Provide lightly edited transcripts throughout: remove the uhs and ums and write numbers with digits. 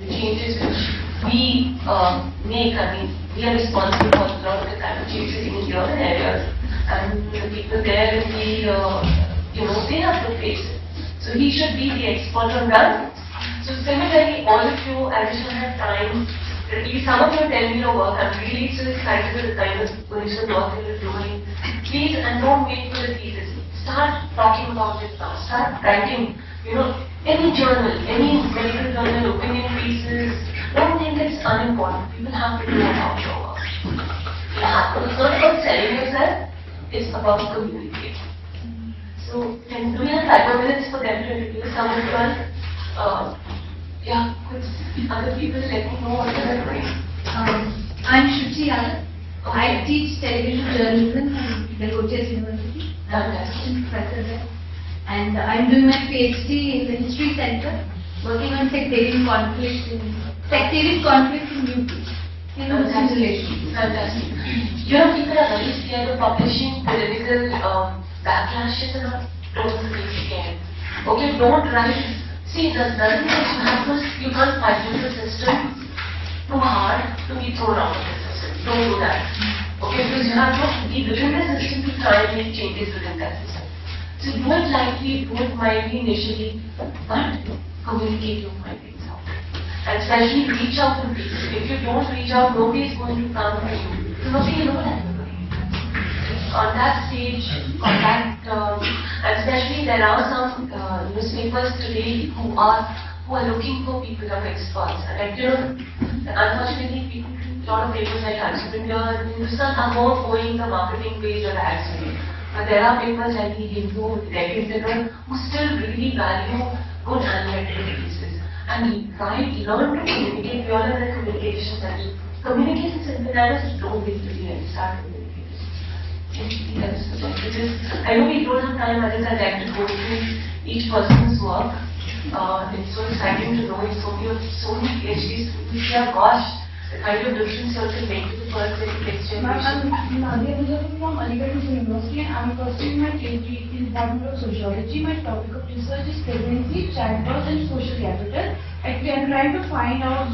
changes which we make, I mean, we are responsible for a lot of the climate changes in urban areas, and the people there in the, they have to face it. So he should be the expert on that. So similarly, all of you, I wish I had time, at least some of you tell me your work. I'm really so excited with the kind of original work that you're doing. Please, and don't wait for the thesis. Start talking about it now. Start writing, any journal, any medical journal, opinion pieces. Don't think it's unimportant. People have to know about your work. It's not about selling yourself, it's about communicating. So, do we have 5 more minutes for them to introduce some of you? Could other people let me know what they're doing? I'm Shifalika. I teach television journalism at the University. I'm an assistant professor there. And I'm doing my PhD in the History Center, working on sectarian conflict in UP. In Muslim relations. Fantastic. People are very scared of publishing political backlashes and all. Don't be scared. Okay, don't write. See, it doesn't mean that you can't fight with the system too hard to be thrown out of the system. Don't do that. Okay, because you have to be within the system to try and make changes within that system. So do it lightly, do it mildly initially, but communicate your findings out. And especially reach out to people. If you don't reach out, nobody is going to come to you. So nobody knows that. On that stage, contact, and especially there are some newspapers today who are looking for people who are experts. And unfortunately, a lot of papers like India and Hindustan are more going the marketing page or ads way. But there are papers like the Hindu, who still really value good handwritten pieces. And learn to communicate. We all have that communication center. Communication center, don't wait till the end, start communicating. I know we don't have time, I just I'd like to go through each person's work. It's so exciting to know so many PhD students here. Gosh, the kind of difference you can make to the first lecture. I'm Nadia from Aligarh University, and I'm pursuing my PhD in Department of Sociology. My topic of research is pregnancy, childbirth, and social capital. Actually, I'm trying to find out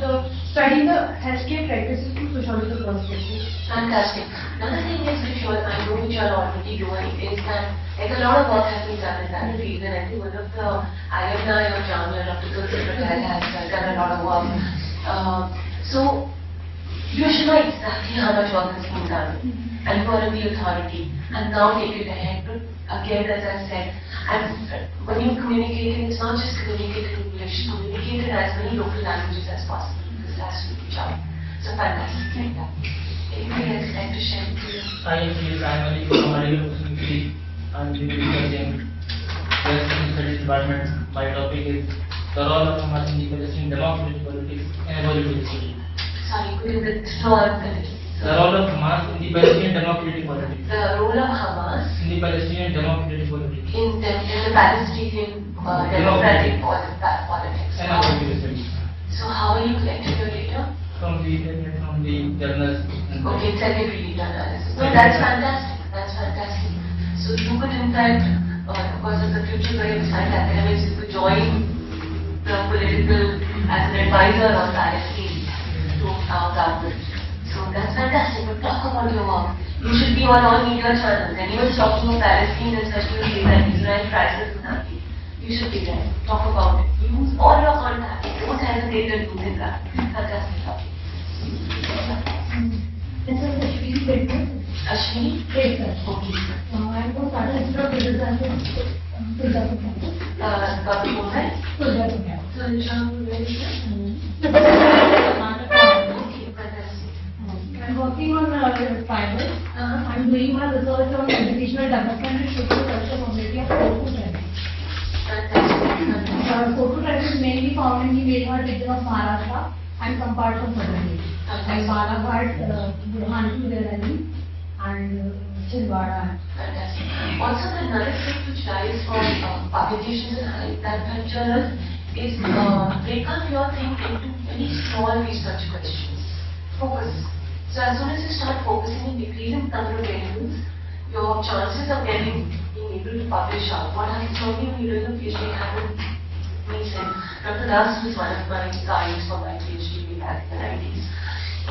studying the healthcare practices from sociological perspective. Fantastic. Another thing is which I know which you are already doing is that a lot of work has been done in that field, and I think one of the alumni of Jamia, Dr. Tulsi Patel, has done a lot of work. So you should know exactly how much work has been done, and you are the authority, and now take it ahead. Again, as I said, and when you're communicating, it's not just communicating in English, communicate in as many local languages as possible, because that's to reach out. So fantastic, like that. Anybody else like to share with you? I feel primarily from Aligarh University. I'm researching Western Studies Department. My topic is the role of Hamas in the Palestinian democratic politics in a political history. Sorry, could you get slower? The role of Hamas in the Palestinian democratic politics. The role of Hamas in the Palestinian democratic politics. In the Palestinian democratic politics. And political studies. So how are you collecting your data? From the journals. Okay, secondary analysis. No, that's fantastic. That's fantastic. So you could in fact, because of the future career of science academics, you could join the political as an advisor on Palestine to our government. So that's fantastic. But talk about your work. You should be on all media channels. Anyone's talking of Palestine, especially Israel crisis and nothing. You should be there. Talk about it. Use all your contacts. Don't hesitate in using that. Fantastic topic. This is Ashwini Goenka. Ashwini? Goenka. Okay. I'm from Startup Institute of Business and Dr. Goenka? So, where is that? Okay, fantastic. I'm working on fiber. I'm doing my research on educational development and social culture mobility of phototyping. Fantastic. Phototyping is mainly found in the Melghat region of Maharashtra and some parts of Madhya Pradesh. Like Balaghat, Burhanpur, and Chhindwara. Fantastic. Also, another thing which lies for publications and that journals is break up your thing into very small research questions. Focus. So as soon as you start focusing and decreasing number of variables, your chances of being able to publish out. What happens when you're doing a PhD happen me said, Dr. Das was one of my guides for my PhD back in the 90s,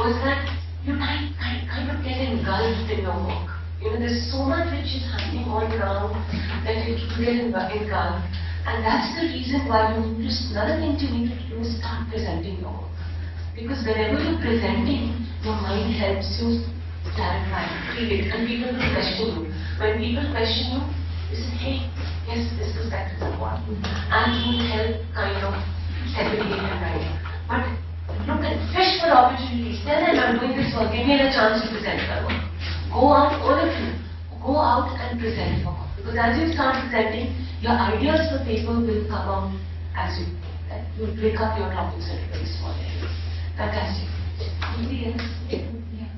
was that you kind of get engulfed in your work. You know, there's so much which is happening all around that you get engulfed. And that's the reason why another thing you need to do is start presenting your work. Because whenever you're presenting, your mind helps you clarify, feel it, and people will question you. When people question you, you say, hey, yes, this perspective is important. And you will help kind of segregate and write. But look at, fish for opportunities. Tell them I'm doing this work, give me a chance to present my work. Go out, all of you, go out and present your work. Because as you start presenting, your ideas for paper will come out as you break up your topics into very small areas. Fantastic. Anybody else? Yeah.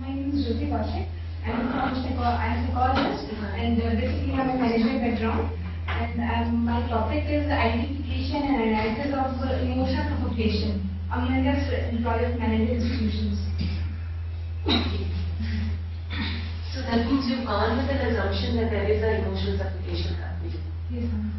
My name is Jyoti Kaushik. I'm a psychologist and basically I'm a management background. And my topic is identification and analysis of emotions of a patient among employers management institutions. So that means you've gone with an assumption that there is an emotional suffocation happening. Yes, ma'am.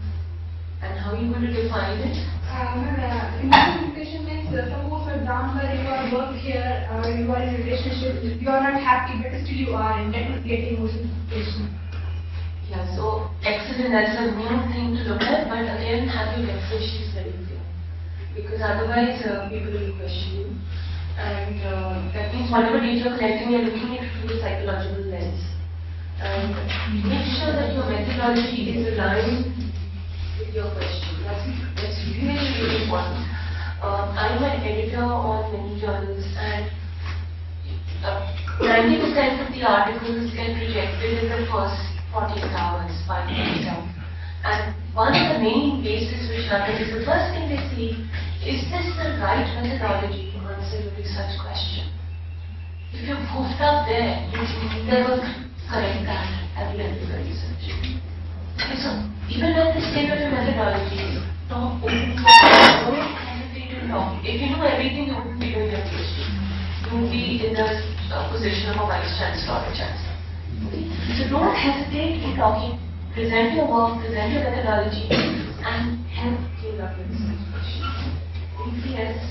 And how are you going to define it? Emotional suffocation means, suppose for example, you are work here, you are in a relationship, you are not happy, but still you are, and that is get emotional suffocation. Yeah, so excellent, that's a new thing to look at, but again, have your definition is very clear. Because otherwise, people will question you. And that means whatever data you're collecting, you're looking at it through a psychological lens. And make sure that your methodology is aligned with your question. That's really, really important. I'm an editor on many journals, and 90% of the articles get rejected in the first 48 hours by the editor. And one of the main bases which happens is the first thing they see, is this the right methodology to answer your research question? If you've goofed up there, you can never correct that at the end of the research. Okay, so even at the state of your methodology, talk openly, don't hesitate to talk. If you know everything, you wouldn't be doing your PhD. You would be in the position of a vice chancellor or a chancellor. Okay? So don't hesitate in talking. Present your work, present your methodology, and help clean up your research question. Anything else?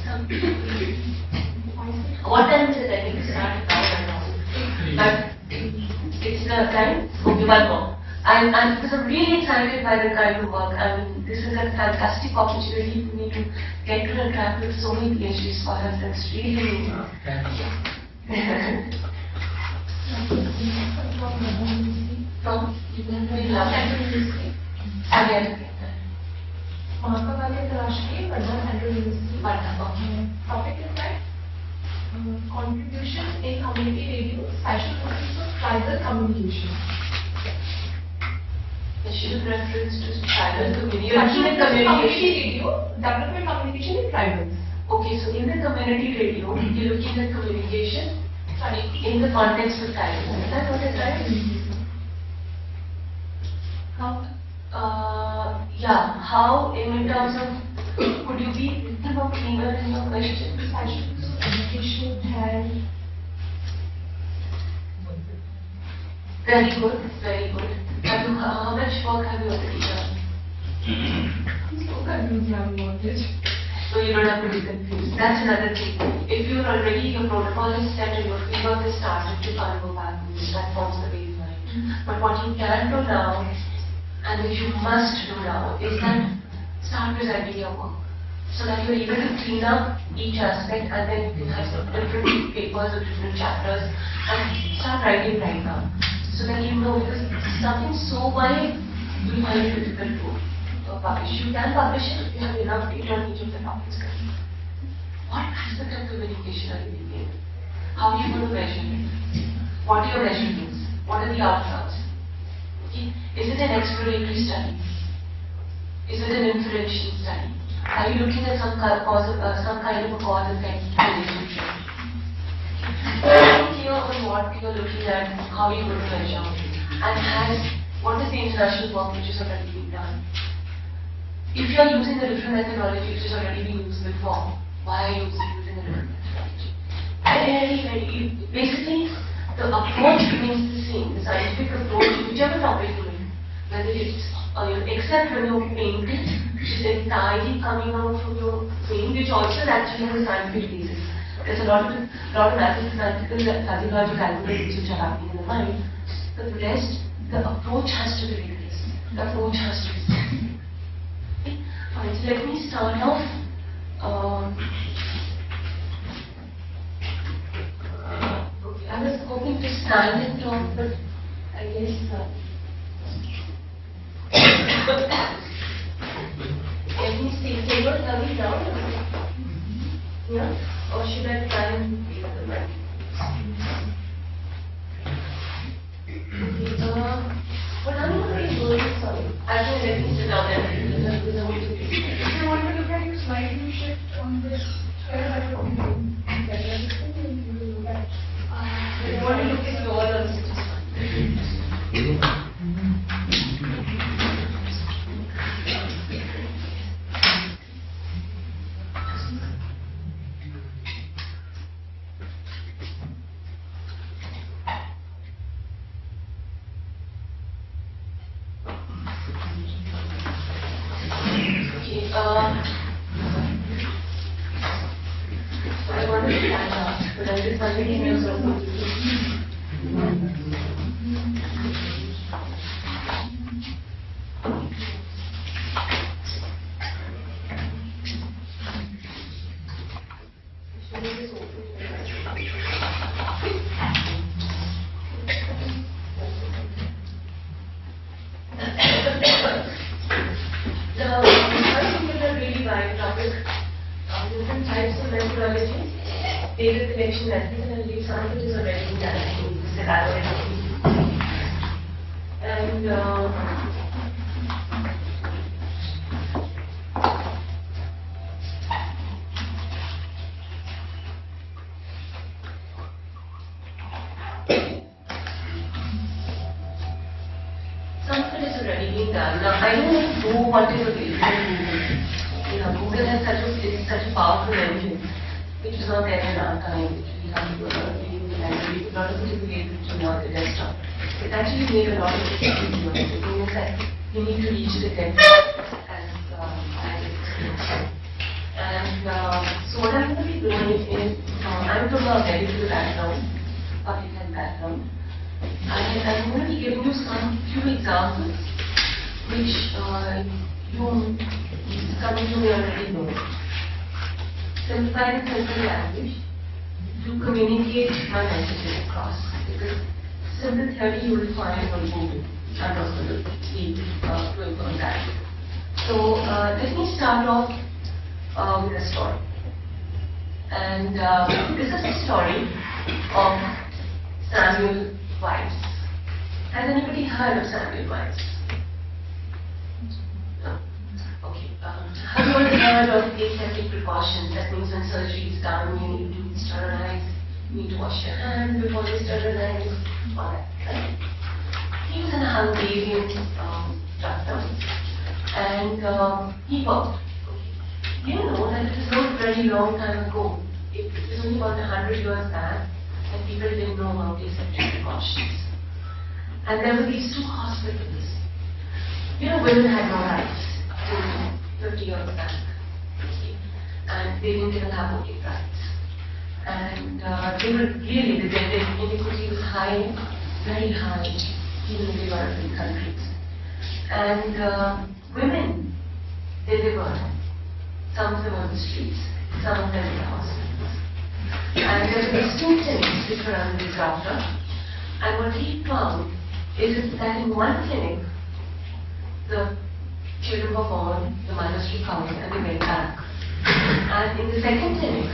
What time is it? I think it's start now. But it's the time. Okay, one more. Because I'm really excited by the kind of work. I mean, this is a fantastic opportunity for me to get to interact with so many PhD scholars. That's really from Topic is that contributions in community radio, special focus on tribal communication. Special reference to tribal community. Community radio, development communication in tribals. Okay, so in the community radio, you're looking at communication in the context of tribals. Is that what it's right? How in terms of, could you be a little more clearer in your question? Education and Very good, very good. How much work have you already done? so confused now about it. So you don't have to be confused. That's another thing. If you're already, your protocol is set and your fieldwork is started, you can't go back. That forms the baseline. But what you can do now, and which you must do now, is that start presenting your work. So that you're able to clean up each aspect, and then you can have some different papers or different chapters and start writing right now. So that you know, because something so wide, you find it difficult to publish. You can publish it if you have enough data on each of the topics. What aspect of communication are you doing? How are you going to measure it? What are your measurements? What are the outcomes? Okay. Is it an exploratory study? Is it an inferential study? Are you looking at some kind of a cause-effect relationship? Be clear on what you're looking at, how you're going to measure, and what is the international work which is already being done? If you are using a different methodology which has already been used before, why are you using a different methodology? Basically, the approach remains the same. The scientific approach, whichever topic you're in, whether it's, except when you're painted, which is entirely coming out from your brain, which also is actually on a scientific basis. There's a lot of mathematical, physiological algorithms which are happening in the mind. But the rest, the approach has to be rigorous. The approach has to be scientific. Okay? Fine, so let me start off. Okay, I was hoping to stand and talk, but I guess. Can we stay what are we down? Yeah? Or should I try and use the mic? Okay, what I'm going to do is, sorry, actually let me sit down and If you want to look at your slide, you shift on this square that you're doing better. You will look at. I want to look at the wall on this. I want to stand up, but I'm just wondering if you're data collection methods, and I'll leave some of it is already done. And some of it is already being done. Now, I don't know what is available in Google. Google has such a powerful engine, which is not there in our time, which we have to do a lot of reading the library, a lot of it is available to the desktop. It actually made a lot of difference to us. The thing is that you need to reach the depth as and so what I'm going to be doing is, I'm from a medical background, public health background, and I'm going to be giving you few examples which some of you may already know. Simplified and simple language to communicate my messages across. Because simple theory you will find on Google. I'm not going to keep going on that. So let me start off with a story. And this is the story of Samuel Weiss. Has anybody heard of Samuel Weiss? No? Okay. Have you already heard of aseptic precautions? That means when surgery is done, you need to sterilize, you need to wash your hands before you sterilize, all that, right? He was in a Hungarian doctor, and he worked. You know that it was not a very long time ago. It was only about 100 years back, and people didn't know about aseptic precautions. And there were these two hospitals. Women had no rights. 50 years back, and they didn't even have voting rights. And they were really, the gender inequity was high, very high, even in developing countries. And women delivered, some of them on the streets, some of them in the hospitals. And there were these two clinics which were under this doctor, and what he found is that in one clinic, the children were born, the mothers recovered, and they went back. And in the second clinic,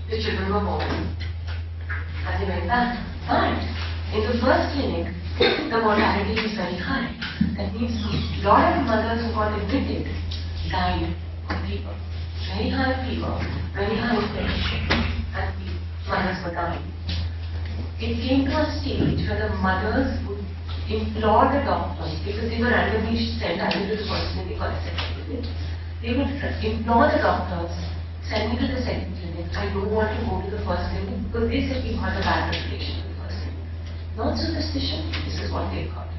the children were born, and they went back. But in the first clinic, the mortality was very high. That means a lot of mothers who got admitted died of fever. Very high fever, very high infection, and mothers were dying. It came to a stage where the mothers would implore the doctors, because they were randomly sent either to the first clinic or the second clinic. They would implore the doctors, send me to the second clinic. I don't want to go to the first clinic because they said we had a bad reputation in the first clinic. Not superstition, this is what they got.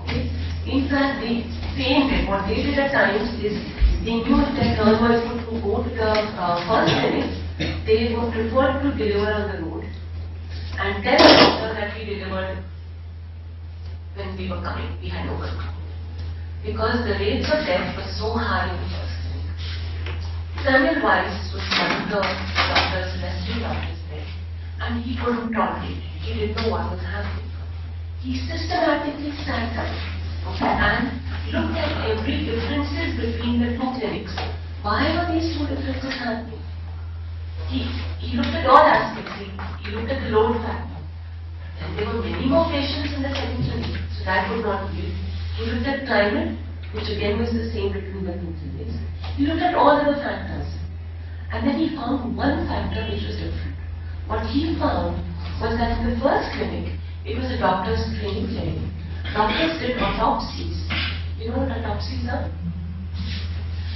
Okay? In fact, the same way, what they did at times is, they knew if their turn was to go to the first clinic, they would prefer to deliver on the road and tell the doctor that we delivered when we were coming, we had overcome. Because the rates of death were so high in the first clinic. Samuel Weiss was one of the doctors, rescue doctors there, and he couldn't tolerate it. He didn't know what was happening. He systematically sat down, okay, and looked at every differences between the two clinics. Why were these two differences happening? He looked at all aspects. He looked at the load factor. And there were many more patients in the second clinic, so that would not be. He looked at climate, which again was the same between the two clinics. He looked at all the factors. And then he found one factor which was different. What he found was that in the first clinic, it was a doctor's training clinic. Doctors did autopsies. You know what autopsies are?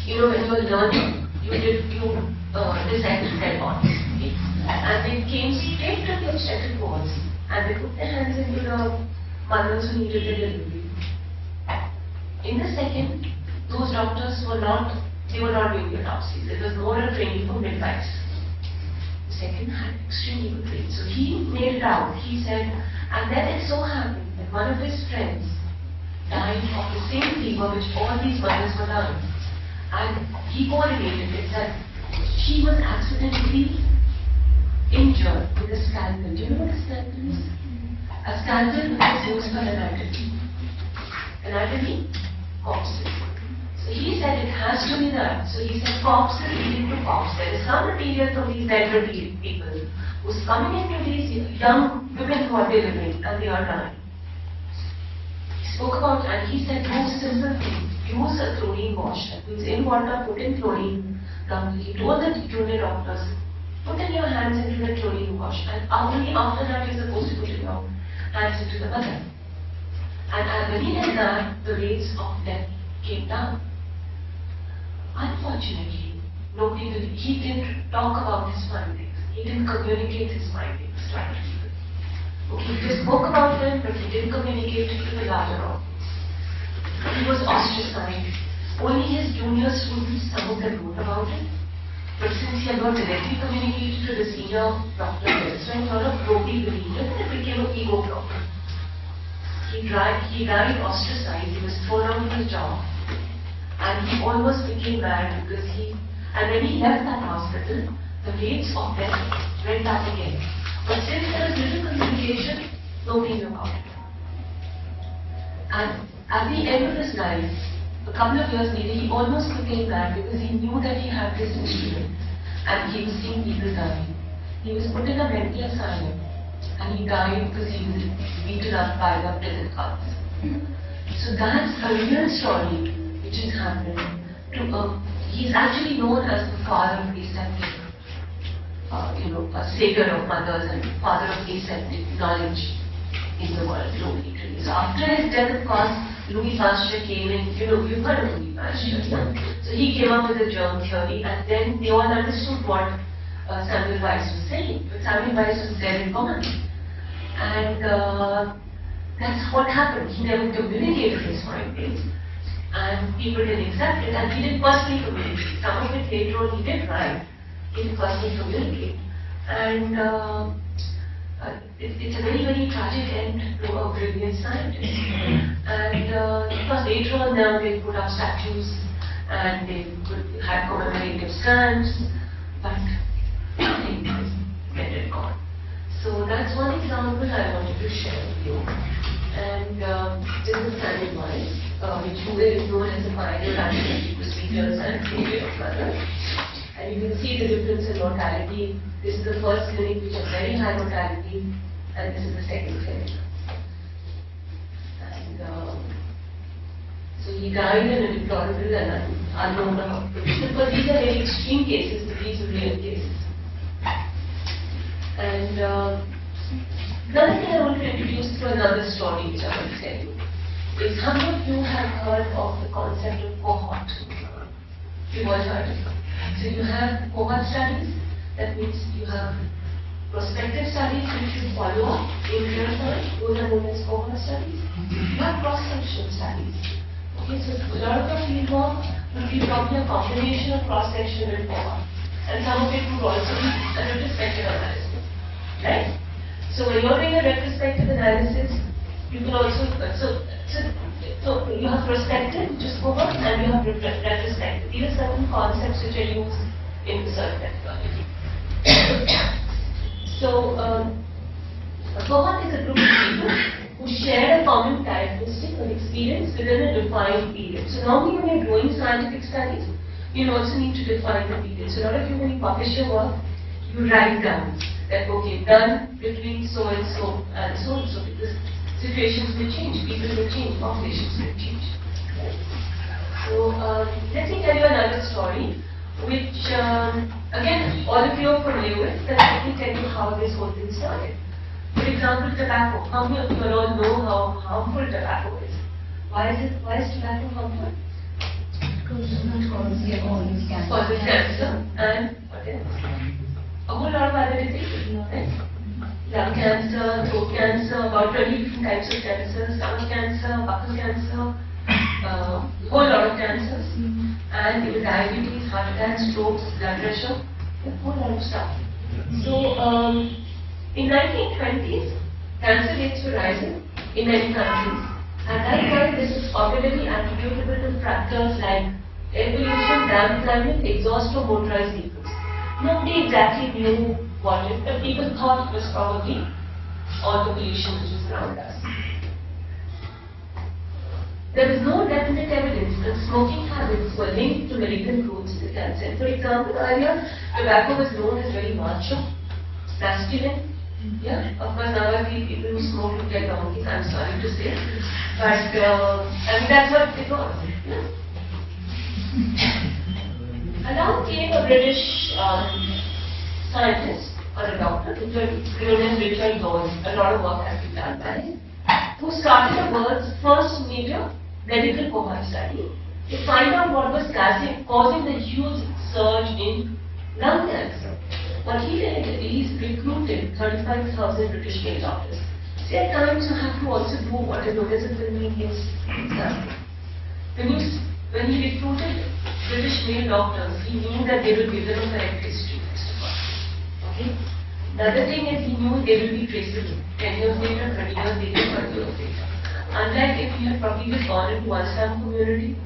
You know, when you were learning, you dissected dead bodies. Okay? And they came straight to the obstetric wards and they put their hands into the mothers who needed the delivery. In the second, those doctors were not doing the autopsies. It was more a training for midwives. The second had extremely good rates. So he made it out. He said, and then it so happened that one of his friends died of the same fever which all these mothers were dying. And he correlated it that she was accidentally injured with a scalpel. Do you know what a scalpel is? A scalpel is used for anatomy. Anatomy? Corpses. So he said it has to be that. So he said corpses leading to corpse. There is some material from these dead people who's coming into these young women who are delivering and they are dying. He spoke about, and he said do simple things. Use a chlorine wash. That means in water, put in chlorine. He told the junior doctors, put in your hands into the chlorine wash, and only after that you're supposed to put in your hands into the mother. And when he did that, the rates of death came down. Unfortunately, he didn't talk about his findings. He didn't communicate his findings to other people. Okay, he just spoke about them, but he didn't communicate it to the larger audience. He was ostracized. Only his junior students, some of them wrote about it. But since he had not directly communicated to the senior doctor there, so he sort of broadly believed it, and it became an ego problem. He died ostracized. He was thrown out of his job. And he almost became mad because and when he left that hospital, the rates of death went up again. But since there was little communication, nobody knew about it. And at the end of his life, a couple of years later, he almost became mad because he knew that he had this instrument and he was seeing people dying. He was put in a mental asylum and he died because he was beaten up by the prison guards. So that's a real story which is happening to he's actually known as the father of aseptic, a savior of mothers and father of aseptic knowledge in the world globally today. So after his death, of course, Louis Pasteur came in, you've heard of Louis Pasteur. So he came up with a germ theory and then they all understood what Samuel Weiss was saying. But Samuel Weiss was dead and gone. And that's what happened. He never communicated his findings. And people didn't accept it, and he didn't personally communicate. Some of it later on he did write. He didn't personally communicate. And it's a very, very tragic end to a brilliant scientist. And because later on now they put up statues and they had commemorative stands, but nothing is dead and gone. So that's one example I wanted to share with you. And this is Samuel Weiss, which is known as the pioneer anti procedures and savior of mothers. And you can see the difference in mortality. This is the first clinic which has very high mortality, and this is the second clinic. And so he died in a deplorable and unknown hospital. But these are very extreme cases, but these are real cases. And another thing I want to introduce to another story which I want to tell you is how many of you have heard of the concept of cohort? You've all heard of it. So you have cohort studies, that means you have prospective studies which you follow up in real time, those are known as cohort studies. You have cross-sectional studies. Okay, so a lot of the field work will be probably a combination of cross-sectional and cohort. And some of it would also be a retrospective analysis. Right? So when you're doing a retrospective analysis, you can also, so you have prospective, which is cohort, and you have retrospective. These are certain concepts which are used in research methodology. So, a cohort is a group of people who share a common characteristic or experience within a defined period. So normally when you're doing scientific studies, you also need to define the period. So a lot of you, when you publish your work, you write down that, okay, done between so and so and so and so, because situations may change, people may change, populations may change. So let me tell you another story, which again, all of you are familiar with, but let me tell you how this whole thing started. For example, tobacco. How many of you all know how harmful tobacco is? Why is tobacco harmful? Because it causes cancer. Causes cancer and what else? A whole lot of other diseases, right? Lung cancer, throat cancer, about 20 different types of cancer, stomach cancer, buccal cancer, whole lot of cancers, and even diabetes, heart attacks, strokes, blood pressure, a whole lot of stuff. So, in 1920s, cancer rates were rising in many countries. At that point, this is popularly attributable to factors like air pollution, damp climate, exhaust of motorized vehicles. Nobody exactly knew what it, but people thought it was probably all the pollution which was around us. There was no definite evidence that smoking habits were linked to malignant growths to cancer. For example, earlier, tobacco was known as very macho, masculine. Yeah, of course, now I feel people who smoke look like donkeys, I'm sorry to say. But, I mean, that's what it was. Yeah. Along came a British scientist or a doctor, known as Richard Goenka. A lot of work has been done by him, who started the world's first major medical cohort study to find out what was causing the huge surge in lung cancer. What he did is recruited 35,000 British male doctors. See, at times you have to also do what is known as a convenience exam. When he recruited British male doctors, he knew that they will give them a correct history, first of all. Okay? The other thing is he knew they will be traceable 10 years later, 20 years later, 30 years later. Unlike if you had probably just gone into one slum community.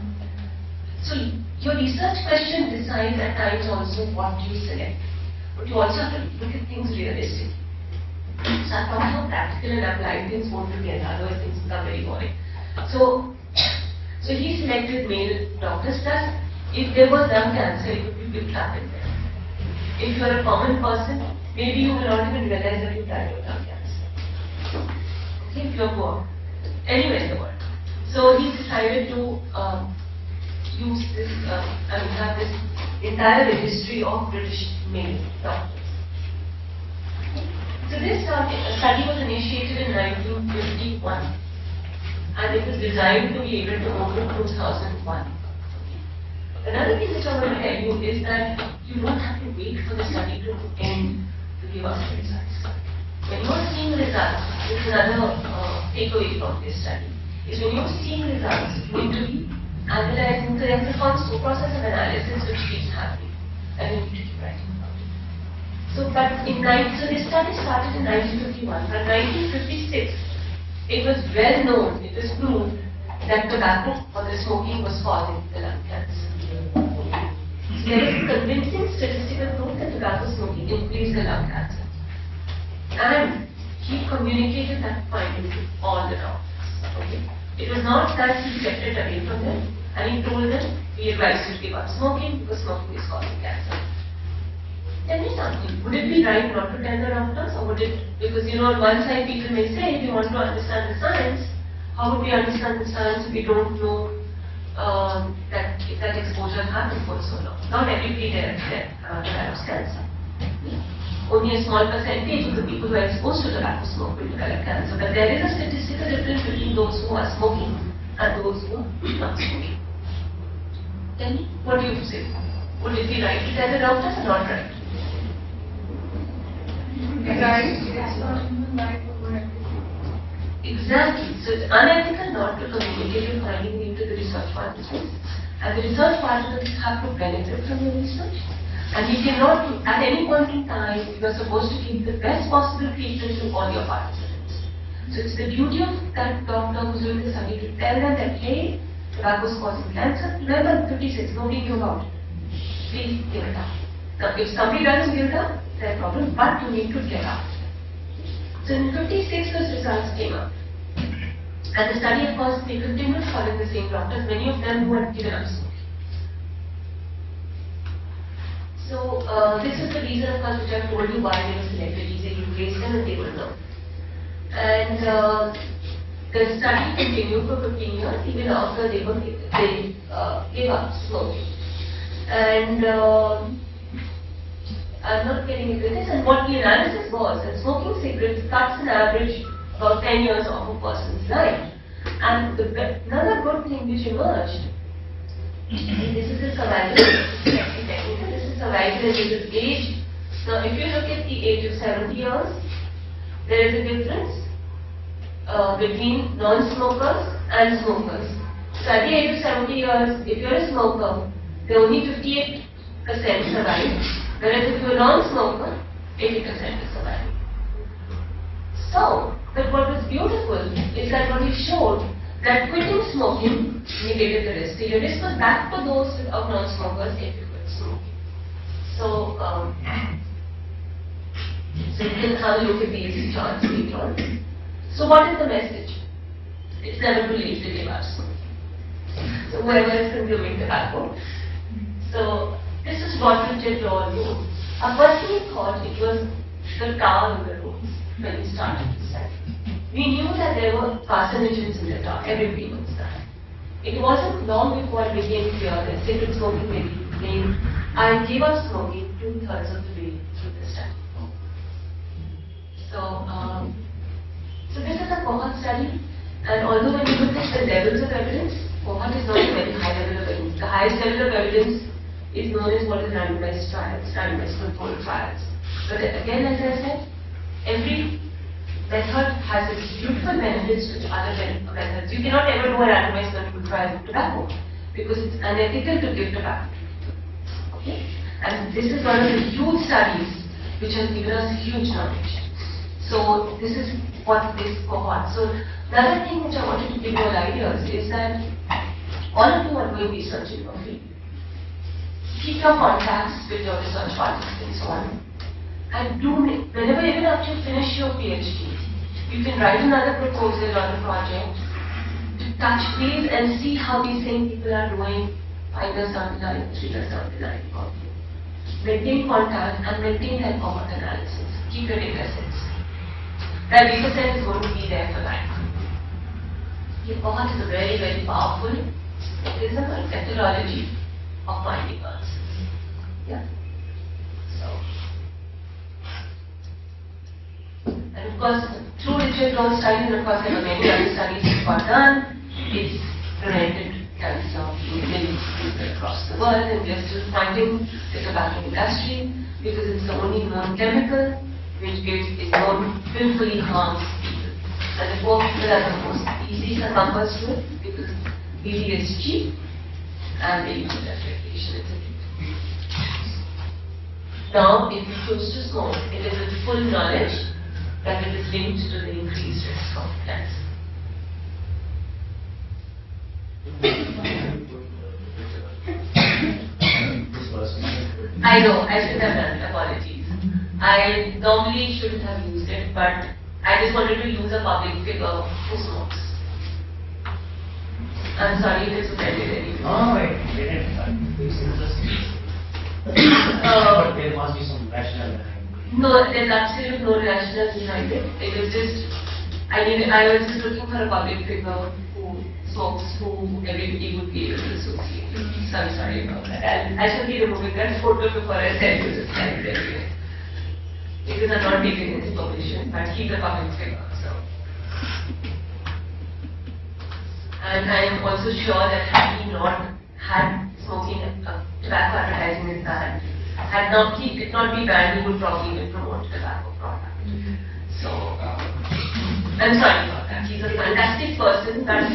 So your research question decides at times also what you select. But you also have to look at things realistically. So I'm talking about practical and applied things both together, otherwise things become very boring. So he selected male doctors, plus if there was lung cancer, it would be picked up in there. If you are a common person, maybe you will not even realize that you died of lung cancer. Okay, if you are poor, anywhere in the world. So he decided to use this, have this entire registry of British male doctors. So this study was initiated in 1951 and it was designed to be able to go to 2001. Another thing which I want to tell you is that you don't have to wait for the study to end to give us the results. When you are seeing results, this is another takeaway from this study, is when you are seeing results, you need to be analyzing, so there's a constant process of analysis which keeps happening, and you need to keep writing about it. So this study started in 1951. From 1956, it was well known, it was proved that tobacco or the smoking was causing the lung cancer. So there was convincing statistical proof that tobacco smoking increased the lung cancer. And he communicated that finding to all the doctors. Okay? It was not that he kept it away from them and he told them, we advise you to give up smoking because smoking is causing cancer. Tell me something, would it be right not to tell the doctors, or would it, because on one side people may say, if you want to understand the science, how would we understand the science if we don't know that exposure happened for so long? Not everybody develops cancer. Only a small percentage of the people who are exposed to tobacco smoke will develop cancer. But there is a statistical difference between those who are smoking and those who are not smoking. Tell me, what do you say? Would it be right to tell the doctors or not right? right, it's not human right or whatever. Exactly. So it's unethical not to communicate your finding into the research participants. And the research participants have to benefit from your research. And you cannot, at any point in time, you are supposed to give the best possible treatment to all your participants. So it's the duty of that doctor who's doing the study to tell them that, hey, tobacco is causing cancer. Remember 56, nobody knew about it. Please give it up. Now, if somebody doesn't give it up, it's their problem, but you need to get out. So in 56, those results came out. And the study, of course, they continued following the same doctors, many of them who had given up smoking. So this is the reason, of course, which I've told you why they were selected. You say you place them and they will know. And the study continued for 15 years, even after they gave up smoking. And I'm not getting into this. And what the analysis was that smoking cigarettes cuts an average about 10 years off a person's life. And another good thing which emerged, this is a survival, this is survival and this is age. Now if you look at the age of 70 years, there is a difference between non-smokers and smokers. So at the age of 70 years, if you're a smoker, there only 58% survive, whereas if you're a non-smoker, 80% is surviving. So, but what was beautiful is that what we showed that quitting smoking negated the risk. So your risk was back to those of non-smokers if you quit smoking. So, so you can have a look at these charts later on. So what is the message? It's never too late to give up smoking. So whoever is consuming tobacco. So this is what Richard Law knew. I personally thought it was the tar in the rooms when we started the study. We knew that there were carcinogens in the tar, everybody knows that. It wasn't long before it became clear that cigarette smoking may be blamed. I gave up smoking 2/3 of the way through the study. So this is a cohort study, and although when you look at the levels of evidence, cohort is not a very high level of evidence. The highest level of evidence is known as what is randomized trials, randomized controlled trials. But again, as I said, every method has its beautiful benefits which other methods. You cannot ever do a randomized controlled trial of tobacco because it's unethical to give tobacco. Okay? And this is one of the huge studies which has given us huge knowledge. So this is what this cohort. So another thing which I wanted to give you all ideas is that all of you are doing research in your field. Keep your contacts with your research participants on. And do, whenever, even after you finish your PhD, you can write another proposal on a project to touch base and see how these same people are doing 5 years down the line, 3 years down the line. Maintain contact and maintain that cohort analysis. Keep your data sets. That data set is going to be there for life. Your cohort is a very, very powerful mechanism and methodology of finding answers. Yeah. So. And of course, through Richard Law's studies, and of course, there were many other studies that got done. It's prevented cancer in many people across the world, and we are still fighting the tobacco industry because it's the only known chemical which is known willfully harms people. And the poor people are the most easy succumbers to it because BD is cheap and they use it as recreation. Now, if you choose to smoke, it is with full knowledge that it is linked to the increased risk of cancer. I know, I should have done, apologies. I normally shouldn't have used it, but I just wanted to use a public figure who smokes. I'm sorry if it's offended anyone. No, it's interesting. But there must be some rationale behind it. No, there's absolutely no rationale behind it. It was just, I was just looking for a public figure who smokes, who everybody would be able to associate with. So I'm sorry about that. I should be removing that photo before I send you this slide anyway. Because I'm not taking this permission, but he's a public figure, so. And I'm also sure that had he not had smoking, tobacco advertising in his hand, it not be banned, he would probably even promote tobacco products. So, I'm sorry about that. He's a fantastic person, but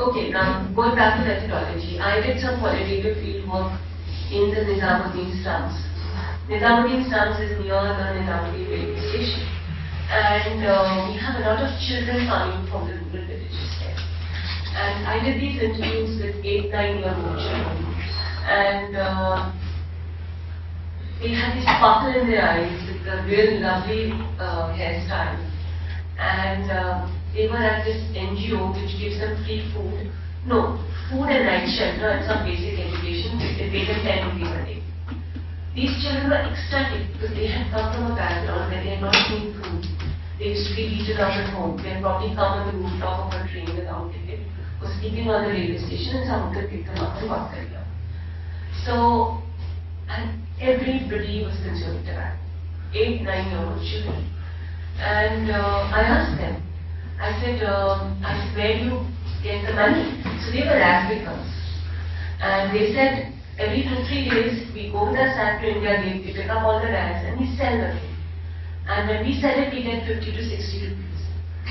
okay, now going back to methodology, I did some qualitative field work in the Nizamuddin slums. Nizamuddin slums is near the Nizamuddin railway station, and we have a lot of children coming from the rural villages there. And I did these interviews with 8-9-year-old children, and they had this sparkle in their eyes with a real lovely hairstyle. And they were at this NGO which gives them free food. No, food and night shelter and some basic education. They pay them 10 rupees a day. These children were ecstatic because they had come from a background where they had not seen food. They used to be eaten out at home. They had probably come on the rooftop of a train without ticket, or sleeping on the railway station, and someone could pick them up and got them here. So, and everybody was consuming tobacco, 8-9-year-old children. And I asked them, I said, where do you get the money? So they were rag pickers. And they said, every 2-3 days, we go with our sack to India Gate, we pick up all the rags and we sell them. And when we sell it, we get 50 to 60 rupees.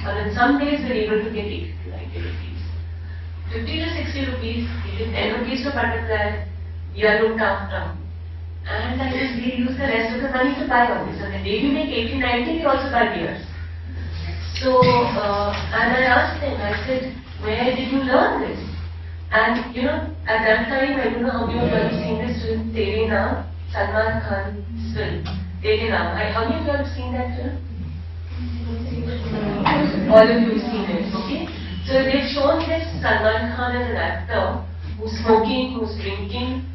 And then some days we're able to get 80 to 90 rupees. 50 to 60 rupees, we give 10 rupees to butterfly, we are looked after. And I just use the rest of the money to buy all this. And the day we make 80-90, we also buy beers. So, and I asked them, I said, where did you learn this? And you know, at that time, I don't know how many of you have seen this film, Tere Naam, Salman Khan's film, Tere Naam. How many of you have seen that film? All of you have seen it, okay? So they've shown this Salman Khan as an actor who's smoking, who's drinking.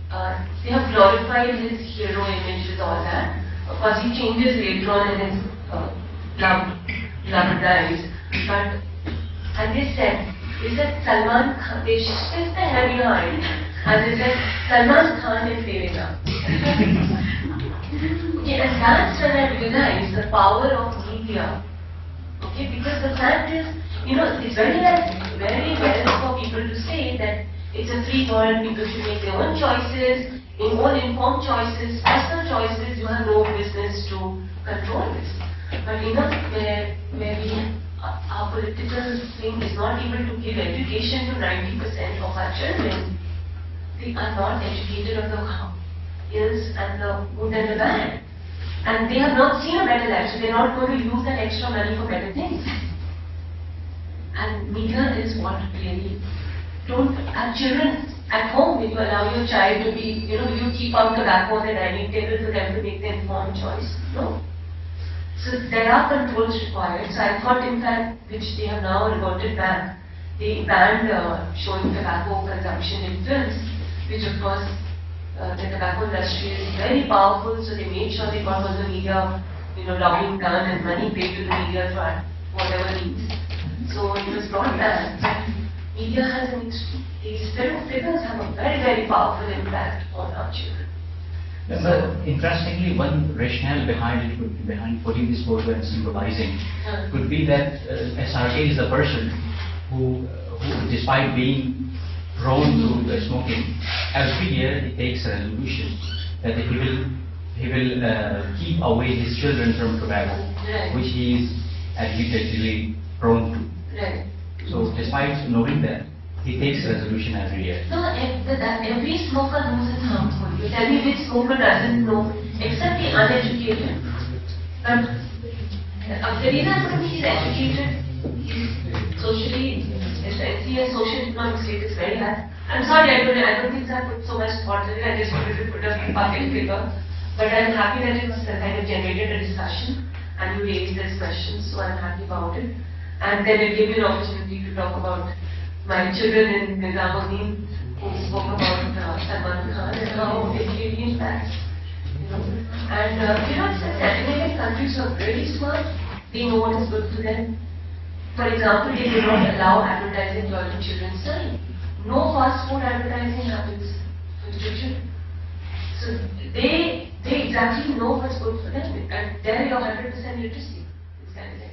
They have glorified his hero image with all that. Of course, he changes later on in his love dies. But, and they said Salman Khan, they shifted the hair behind, and they said Salman Khan is Tere Naam. Okay, and that's when I realized the power of media. Okay, because the fact is, you know, it's very well for people to say that it's a free world, people should make their own choices, own informed choices, personal choices, you have no business to control this. But you know, where our political thing is not able to give education to 90% of our children, they are not educated on the ills and the good and the bad. And they have not seen a better life, so they are not going to use that extra money for better things. And media is what really don't have children at home. If you allow your child to be, you know, you keep out tobacco on the dining table for them to make their informed choice. No. So there are controls required. So I thought, in fact, which they have now reverted back, they banned showing tobacco consumption in films, which of course the tobacco industry is very powerful. So they made sure they got all the media, you know, lobbying done and money paid to the media for whatever needs. So it was not banned. Media has these film figures have a very powerful impact on our children. But interestingly, one rationale behind putting this photo and symbolizing could be that SRK is a person who despite being prone to smoking, every year he takes a resolution that he will keep away his children from tobacco, right, which he is admittedly prone to. Right. So despite knowing that, he takes a resolution every year. No, every smoker knows it's harmful. You tell me which smoker doesn't know, except the uneducated. But the reason I'm saying he's educated, he's socially, he has social economic status very high. I'm sorry, I don't think I put so much thought in it. I just wanted to put a public figure. But I'm happy that it's kind of generated a discussion and you raised this question, so I'm happy about it. And then it gave me an opportunity to talk about my children in Nizamuddin who spoke about Salman Khan and how it really impacts. You know. And you know, Scandinavian countries are really smart. They know what is good for them. For example, they do not allow advertising during children's time. No fast food advertising happens for children. So they exactly know what's good for them. And there you're 100% literacy in Scandinavia.